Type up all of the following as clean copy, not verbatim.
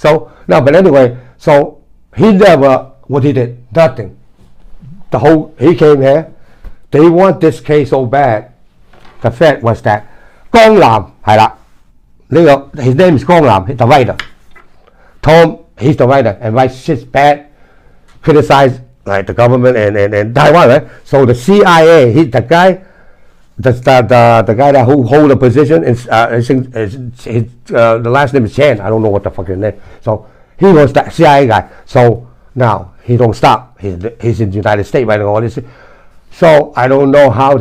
So no, but anyway, so he never, what he did, nothing. He came here. They want this case so bad. The fact was that 江南係啦，呢個 his name is 江南, the writer. Tom, he's the writer and writes shit bad, criticize like the government and Taiwan, right? So the CIA, the guy that who hold the position is the last name is Chan. I don't know what the fuck his name. So he was the CIA guy. So now he don't stop. He's in the United States writing all this. So I don't know how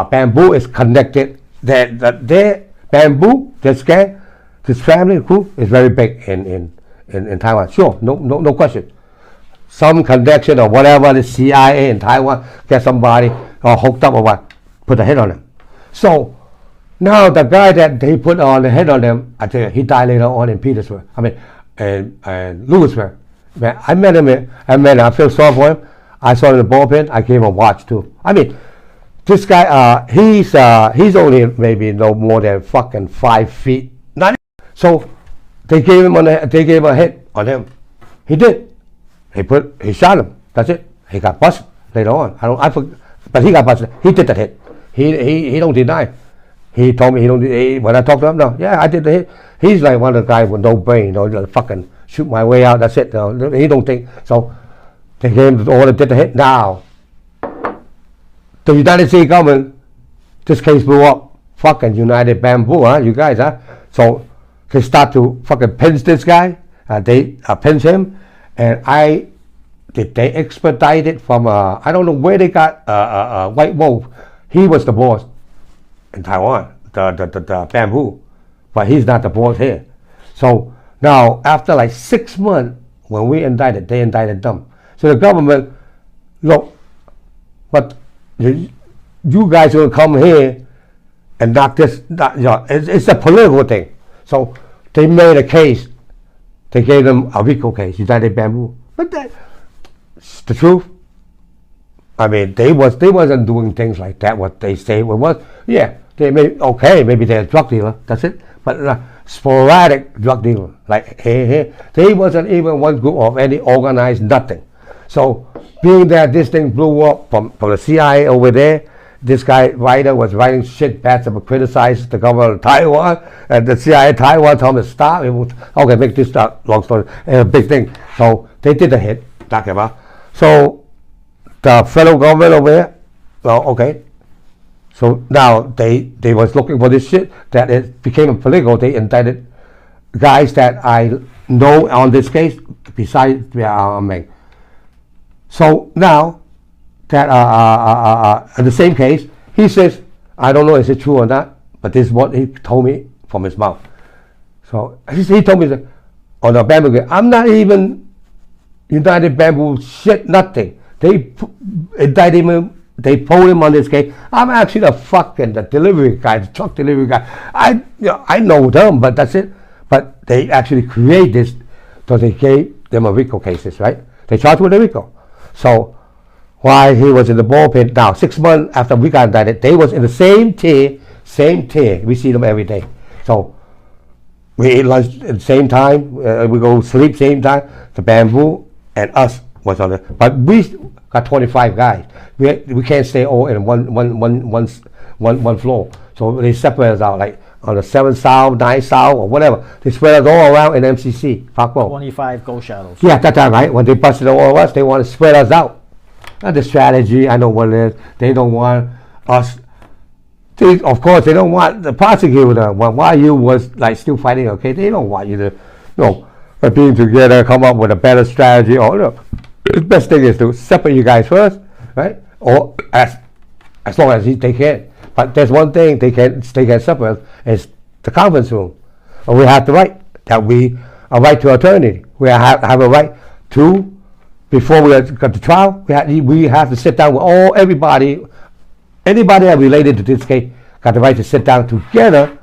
Bamboo is connected. Their Bamboo, this gang, this family group is very big in Taiwan. Sure, no question. Some connection or whatever, the CIA in Taiwan get somebody hooked up or what, put a hit on them. So now the guy that they put on the hit on them, I tell you, he died later on in Petersburg. I mean, and Louisburg. Man, I met him. I feel sorry for him. I saw him in the bullpen. I gave him a watch too. I mean, this guy, he's only maybe no more than fucking 5 feet. So they gave him a hit on him. He did. He shot him. That's it. He got busted later on. But he got busted. He did the hit. He don't deny. He told me when I talked to him, no, yeah, I did the hit. He's like one of the guys with no brain, fucking shoot my way out. That's it. He don't think so. They gave him the order, did the hit. Now, the United States government, this case blew up. Fucking United Bamboo, huh? You guys, huh? So they start to fucking pinch this guy. They pinch him. And they expedite it from, I don't know where they got White Wolf. He was the boss in Taiwan, the Bamboo. But he's not the boss here. So now, after like 6 months, when they indicted them. So the government, look, but you guys will come here and knock this, it's a political thing. So they made a case. They gave them a Rico case, United Bamboo. But that's the truth. I mean, they wasn't doing things like that, what they say it was. Yeah, maybe they're a drug dealer, that's it. But sporadic drug dealer, like here. They wasn't even one group of any organized nothing. So being that this thing blew up from the CIA over there, this guy writer was writing shit bad about criticized the government of Taiwan, and the CIA Taiwan told him to stop. Okay, make this long story, a big thing. So they did the hit, talking about. So the federal government over there, well, okay. So now they was looking for this shit that it became a political. They indicted guys that I know on this case besides Meng. So now that in the same case, he says, I don't know is it true or not, but this is what he told me from his mouth. So he told me that on the Bamboo, I'm not even United Bamboo shit, nothing. They indicted him, they pulled him on this case. I'm actually the delivery guy, the truck delivery guy. I know them, but that's it. But they actually create this, so they gave them a Rico cases, right? They charged with a Rico. So while he was in the bullpen, now 6 months after we got indicted, they was in the same tier. We see them every day. So we eat lunch at the same time, we go sleep same time. The Bamboo and us was on it, but we got 25 guys. We can't stay all in one floor. So they separate us out, like on the 7th South, 9th South, or whatever. They spread us all around in MCC, Park Road. 25 Ghost Shadows. Yeah, that's right. When they busted all of us, they want to spread us out. That's the strategy. I know what it is. They don't want us. Of course, they don't want the prosecutor. While you was like still fighting, okay, they don't want you to, being together, come up with a better strategy. Or the best thing is to separate you guys first, right? Or as long as they can. But there's one thing they can separate is the conference room. And we have the right that a right to attorney. We have a right to. Before we got to trial, we have to sit down with everybody, anybody that related to this case, got the right to sit down together.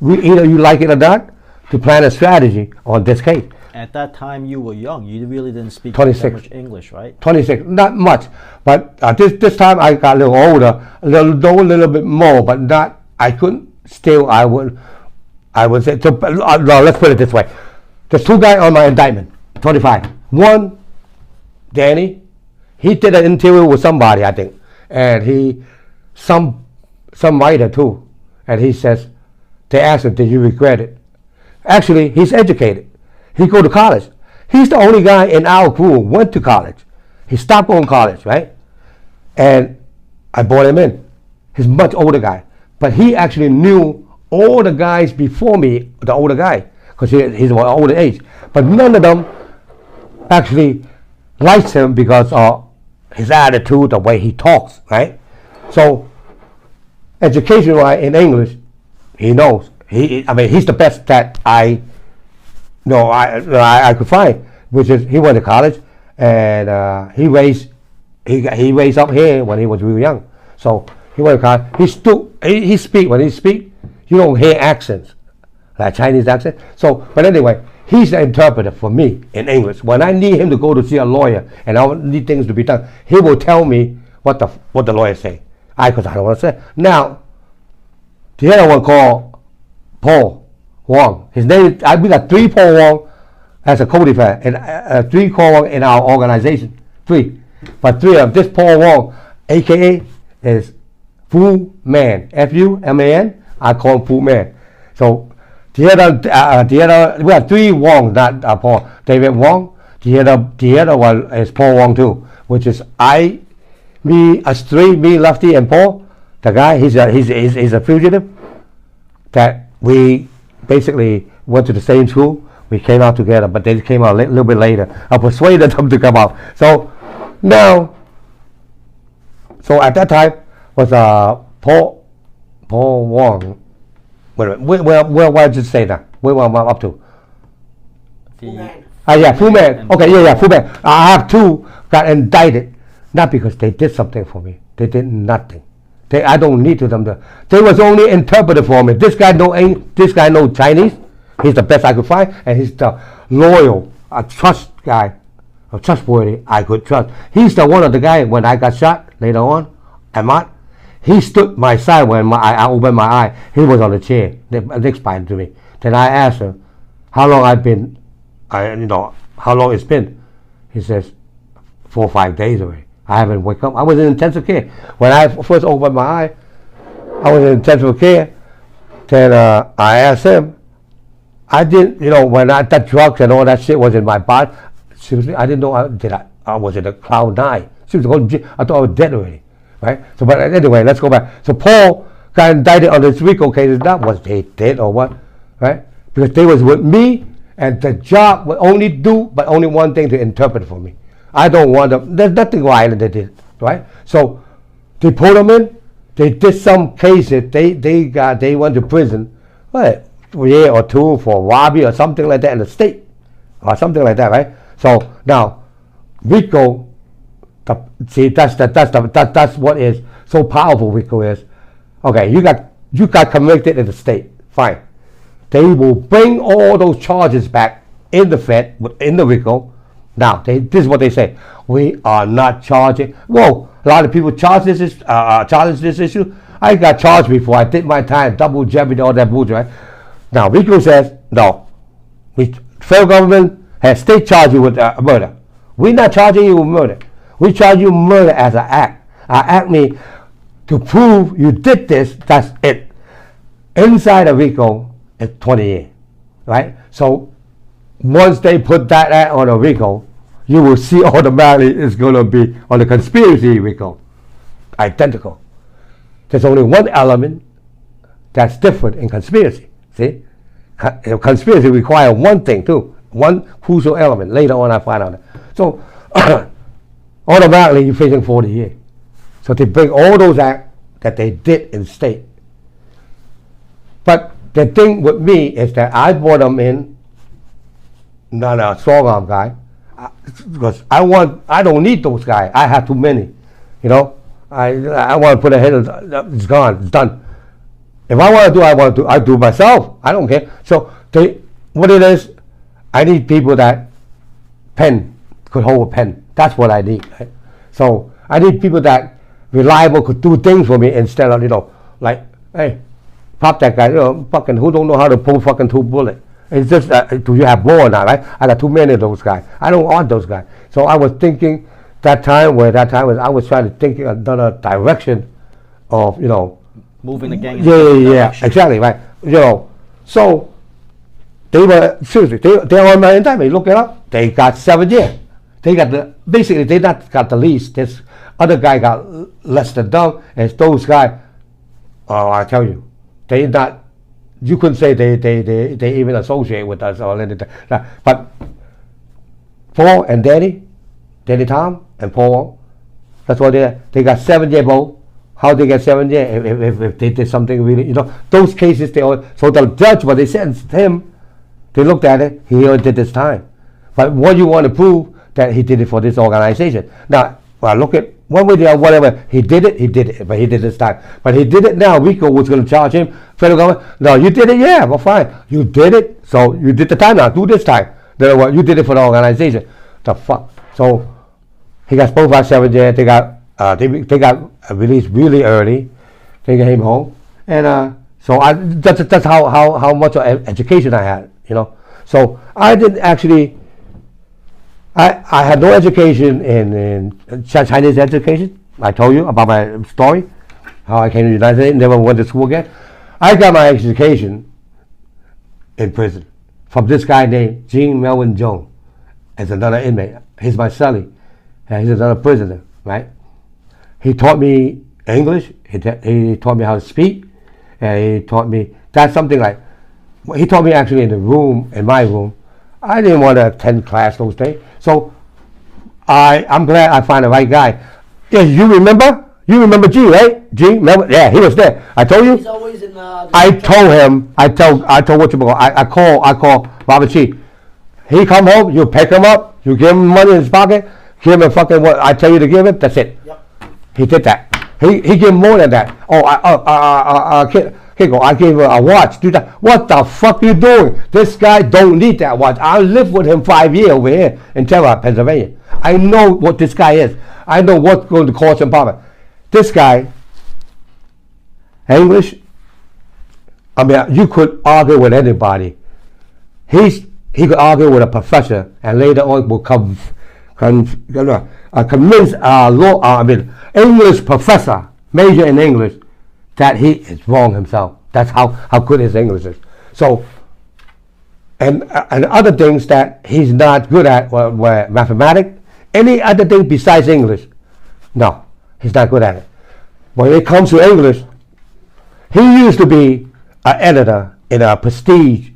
Either you like it or not, to plan a strategy on this case. At that time, you were young. You really didn't speak 26. that much English, right? 26, not much. But this time I got a little older, a little bit more, but not. I couldn't. Still, I would say. So, let's put it this way: There's 2 guys on my indictment, 25. One, Danny, he did an interview with somebody, I think, and some writer too, and he says, they asked him, did you regret it? Actually, he's educated. He go to college. He's the only guy in our crew who went to college. He stopped going to college, right? And I brought him in. He's a much older guy, but he actually knew all the guys before me, the older guy, because he's of older age. But none of them actually liked him because of his attitude, the way he talks, right? So, education-wise in English, he knows. He's the best that I could find, which is he went to college and he raised up here when he was real young. So he went to college. He speak when he speak, you don't hear accents like Chinese accent. So, but anyway, he's the interpreter for me in English. When I need him to go to see a lawyer and I need things to be done, he will tell me what the lawyer say. Because I don't want to say. Now, the other one called Paul Wong. His name, we got 3 Paul Wong as a co-defendant, and 3 Paul Wong in our organization. 3. But 3 of this Paul Wong, aka, is Fu Man. F-U-M-A-N. I call him Fu Man. So the other, we have 3 Wong, not Paul. David Wong. The other one is Paul Wong too, which is me, Lefty, and Paul. The guy, he's a fugitive. That we basically went to the same school. We came out together, but they came out a little bit later. I persuaded them to come out. So now, at that time was Paul Wong. Wait a minute. Where did you say that? Where am I up to? Fu Man. Fu Man. Okay, Fu Man. I have 2 got indicted, not because they did something for me. They did nothing. I don't need to them. They was only interpreter for me. This guy know Chinese. He's the best I could find, and he's the loyal, trust guy, trustworthy I could trust. He's the one of the guy when I got shot later on. Ahmad, he stood my side when I opened my eye. He was on the chair next to me. Then I asked him, how long I've been, how long it's been. He says, 4 or 5 days already. I haven't woke up. I was in intensive care. When I first opened my eye, I was in intensive care. Then I asked him, I didn't, when that drugs and all that shit was in my body, seriously, I didn't know I was in a cloud 9. Seriously, I thought I was dead already, right? So, but anyway, let's go back. So Paul got indicted on this Rico case. That was they dead or what, right? Because they was with me, and the job would only one thing, to interpret for me. I don't want them. There's nothing violent they did, right? So they put them in. They did some cases. They went to prison, what, a year or 2 for robbery or something like that in the state, or something like that, right? So now Rico, that's what is so powerful. Rico is, okay. You got convicted in the state, fine. They will bring all those charges back in the Fed, in the Rico. Now, this is what they say. We are not charging. Whoa, a lot of people challenge this issue. I got charged before. I did my time, double jeopardy, all that bullshit, right? Now, Rico says, no. Federal government has state charged you with murder. We're not charging you with murder. We charge you murder as an act. An act means to prove you did this, that's it. Inside of Rico, it's 20 years, right? So, once they put that act on a Rico, you will see automatically it's going to be on the conspiracy Rico. Identical. There's only one element that's different in conspiracy. See? Conspiracy requires one thing too. One crucial element. Later on I find out that. So, automatically you're facing 40 years. So they bring all those acts that they did in state. But the thing with me is that I brought them in, not a strong arm guy, because I don't need those guys. I have too many, I want to put a head, it's gone, it's done. If I want to do, I do myself. I don't care. So what it is, I need people that could hold a pen. That's what I need. Right? So I need people that reliable, could do things for me instead of, like, hey, pop that guy, fucking who don't know how to pull fucking 2 bullets. It's just, do you have more or not, right? I got too many of those guys. I don't want those guys. So I was thinking I was trying to think another direction of, moving the gang in yeah, exactly, right. So they were, seriously, they're on my indictment. Look it up. They got 7 years. They got they not got the least. This other guy got less than dumb. And those guys, I tell you, they not. You couldn't say they even associate with us or anything. But Paul and Danny Tom and Paul, that's what they got 7 years both. How they get 7 years if they did something really, those cases so the judge, when they sentenced him, they looked at it, he only did this time. But what you want to prove that he did it for this organization. Now, look at one way or whatever, he did it, but he did this time. But he did it now. Rico was going to charge him. Federal government, no, you did it, yeah, well, fine. You did it, so you did the time now. Do this time. Then what? You did it for the organization. The fuck. So he got both out 7 years. They got released really early. They came home, and so that's how much of education I had, So I didn't actually. I had no education in Chinese education. I told you about my story, how I came to the United States, never went to school again. I got my education in prison from this guy named Gene Melvin Jones. As another inmate. He's my cellie. He's another prisoner, right? He taught me English. He taught me how to speak. And he taught me, that's something like, he taught me actually in my room. I didn't want to attend class those days. So I'm glad I found the right guy. Yeah, you remember? You remember G, right? G, remember? Yeah, he was there. I told you. He's always in the I told him. I told what you call. I call Robert G. He come home. You pick him up. You give him money in his pocket. Give him fucking what I tell you to give him. That's it. Yep. He did that. He gave more than that. Oh, Rico, I gave her a watch. Do that. What the fuck you doing? This guy don't need that watch. I lived with him 5 years over here in Terra, Pennsylvania. I know what this guy is. I know what's going to cause him problem. This guy, English, I mean, you could argue with anybody. He could argue with a professor, and later on will convince English professor, major in English, that he is wrong himself. That's how good his English is. So, and other things that he's not good at were mathematics, any other thing besides English. No, he's not good at it. When it comes to English, he used to be an editor in a Prestige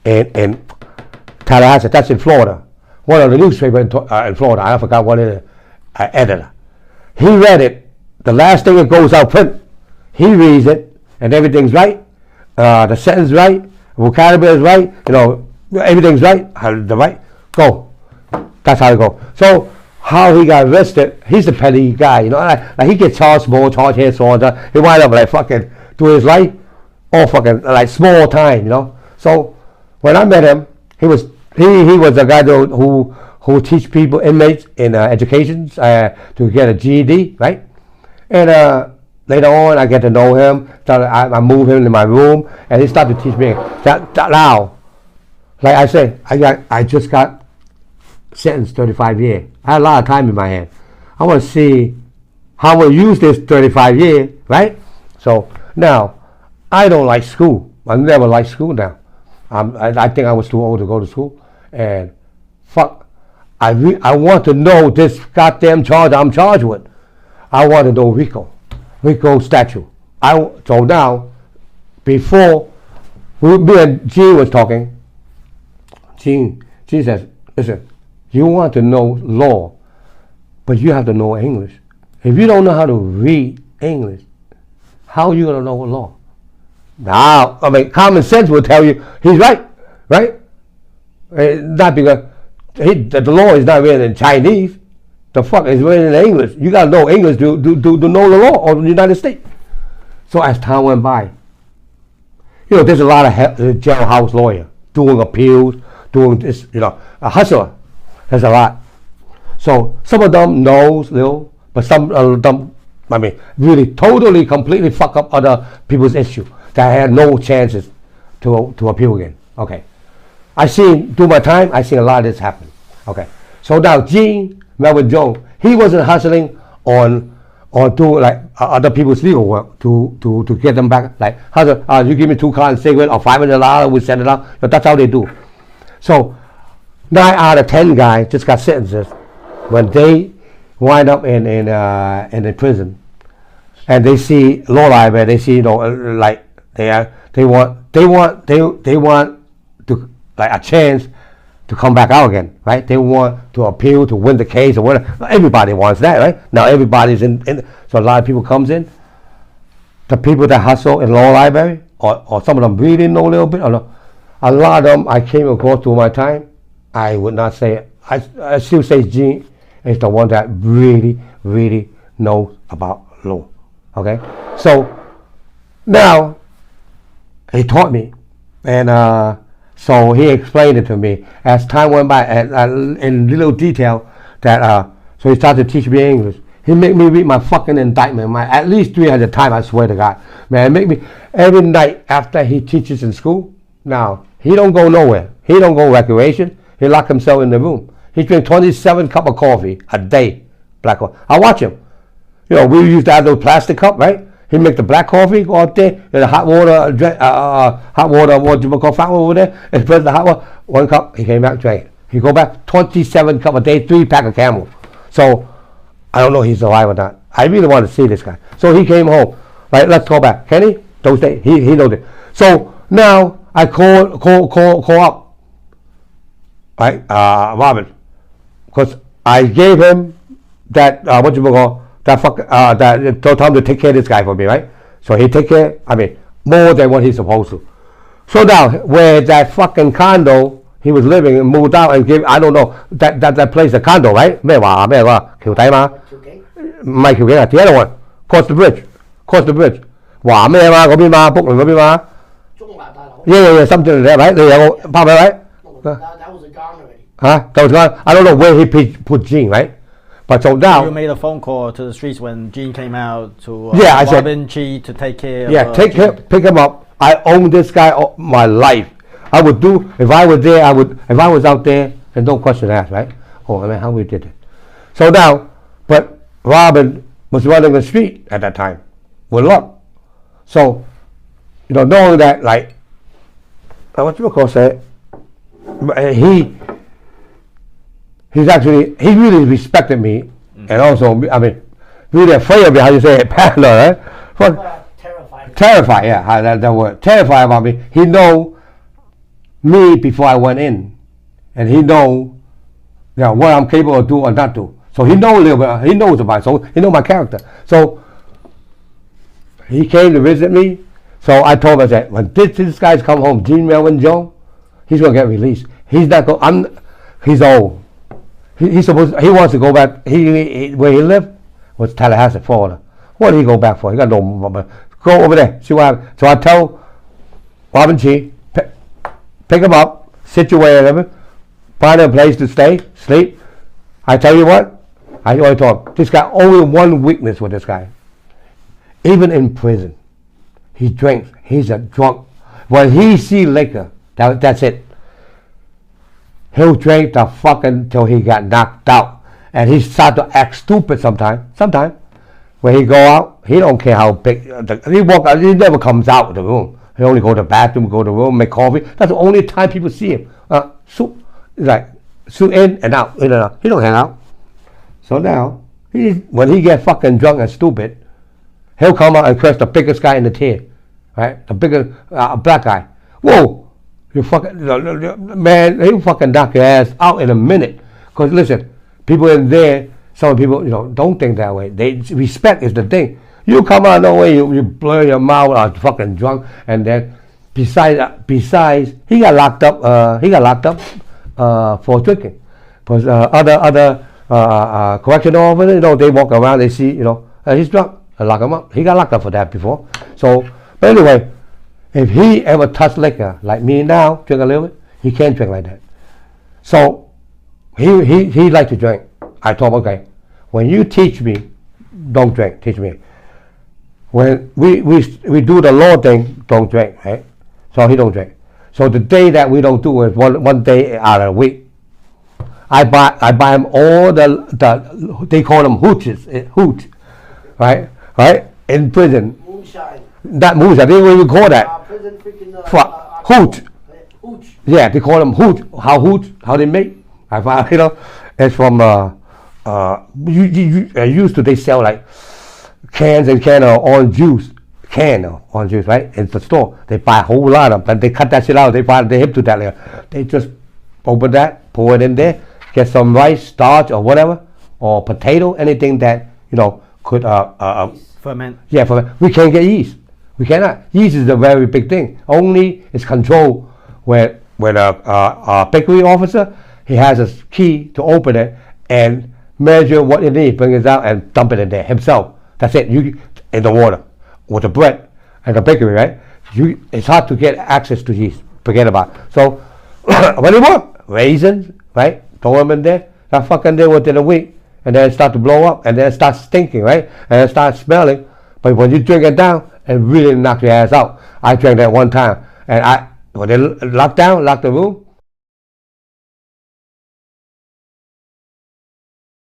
in Tallahassee, that's in Florida. One of the newspapers in Florida, I forgot what it is, editor. He read it, the last thing that goes out print, he reads it, and everything's right, the sentence right, vocabulary is right, everything's right, go. That's how it goes. So, how he got arrested, he's a petty guy, like he gets charged more, charged here, so on. He wind up like fucking doing his life, all fucking like small time, So when I met him, he was a guy who teach people, inmates in education to get a GED, right? And later on, I get to know him. I move him in my room, and he started to teach me that now. Like I said, I just got sentenced 35 years. I had a lot of time in my hand. I want to see how we'll use this 35 years, right? So now, I don't like school. I never liked school now. I think I was too old to go to school. And fuck, I want to know this goddamn charge I'm charged with. I want to know Rico statute. So now, before me and Gene was talking, Gene says, listen, you want to know law, but you have to know English. If you don't know how to read English, how are you going to know law? Now, common sense will tell you he's right? Not because the law is not written in Chinese. The fuck is written in English. You got to know English to know the law of the United States. So as time went by, there's a lot of jailhouse lawyer doing appeals, doing this, a hustler. There's a lot. So some of them knows little, but some of them, really totally, completely fuck up other people's issue that had no chances to appeal again. Okay. Through my time, I seen a lot of this happen. Okay. So now Gene, Melvin Jones, he wasn't hustling on do like other people's legal work to get them back. Like, you give me 2 cars and cigarette or $500, we send it out. But that's how they do. So 9 out of 10 guys just got sentences when they wind up in the prison, and they see law library. They see like they want to like a chance to come back out again, right? They want to appeal to win the case or whatever. Everybody wants that, right? Now everybody's in so a lot of people comes in. The people that hustle in law library, or some of them really know a little bit, or no, a lot of them I came across through my time. I would not say it. I still say Gene is the one that really, really knows about law. Okay, so now he taught me, and so he explained it to me as time went by, and in little detail that. So he started to teach me English. He made me read my fucking indictment, at least 300 times. I swear to God, man. Make me every night after he teaches in school. Now he don't go nowhere. He don't go recreation. He lock himself in the room. He drink 27 cups of coffee a day, black coffee. I watch him. We used to have those plastic cup, right? He make the black coffee, go out there, and the hot water, what you call fountain over there, and spread the hot water, 1 cup, he came back, drank it. He go back, 27 cup a day, 3 pack of Camel. So, I don't know if he's alive or not. I really want to see this guy. So he came home. Right, let's go back. Kenny, those days, he knows it. So, now, I call up, right, Robin, because I gave him that, that told him to take care of this guy for me, right? So he take care, more than what he's supposed to. So now, where that fucking condo he was living and moved out and gave, I don't know, that place, a condo, right? 咩話 橋底嘛？唔係橋景啊 the other one, cross the bridge. 話咩嘛？嗰邊嘛 ，Brooklyn 嗰邊嘛？中環大樓。Yeah, something like that, right? 你有個拍咪 right? That was a gone already. That was gone. I don't know where he put Gene, right? But so now you made a phone call to the streets when Gene came out to I Robin Chi to take care. Yeah, pick him up. I own this guy all my life. I would do if I was there. If I was out there, and no question asked, right? Oh, how we did it. So now, but Robin was running the street at that time with luck. So, knowing that, like, what you call say, he really respected me, and also, really afraid of me, how you say it, paranoid, right? Terrified, yeah, that word. Terrified about me. He know me before I went in, and he know, what I'm capable of do or not do. So he know a little bit. He knows about it. So he know my character. So he came to visit me. So I told him that when this guy's come home, Gene Melvin Jones, he's gonna get released. He's not go. He's old. He wants to go back. Where he lived was Tallahassee, Florida. What did he go back for? He got no. Go over there, see what happens. So I tell Robin Chi, pick him up, situate him, find a place to stay, sleep. I tell you what, I always told him, this guy, only one weakness with this guy. Even in prison, he drinks. He's a drunk. When he see liquor, that's it. He'll drink the fucking till he got knocked out. And he start to act stupid sometimes. When he go out, he don't care how big. He walk out. He never comes out of the room. He only go to the bathroom, go to the room, make coffee. That's the only time people see him. Soup in and out, in and out. He don't hang out. So now, when he get fucking drunk and stupid, he'll come out and curse the biggest guy in the team, right? The biggest black guy. Whoa, you fucking man! He'll fucking knock your ass out in a minute. Cause listen, people in there. Some people, don't think that way. Respect is the thing. You come out no way, you blur your mouth, or fucking drunk, and then besides, he got locked up. For drinking. Because other correctional officers, they walk around, they see, he's drunk, I lock him up. He got locked up for that before. So, but anyway, if he ever touched liquor like me now, drink a little bit, he can't drink like that. So he like to drink. I told him, okay, when you teach me, don't drink, teach me. When we do the law thing, don't drink, right? So he don't drink. So the day that we don't do it, one day out of the week, I buy them all the they call them hooches, hooch, right, in prison. Moonshine. That moonshine, they don't even call that. Prison freaking. Hooch. Hooch. Yeah, they call them hooch. How they make? I found, it's from used to they sell like cans and can of orange juice. Can of orange juice, right? In the store, they buy a whole lot of them. Then they cut that shit out. They hip to that later. They just open that, pour it in there, get some rice, starch, or whatever, or potato, anything that could ferment. Yeah, ferment. We can't get yeast. We cannot. Yeast is a very big thing. Only it's controlled when a bakery officer, he has a key to open it and measure what it needs, bring it out and dump it in there himself. That's it. You in the water with the bread and the bakery, right? It's hard to get access to yeast. Forget about it. So what do you want? Raisins, right? Throw them in there. That fucking day within a week, and then it start to blow up, and then it starts stinking, right? And it starts smelling. But when you drink it down, it really knocks your ass out. I drank that one time, and when they locked the room,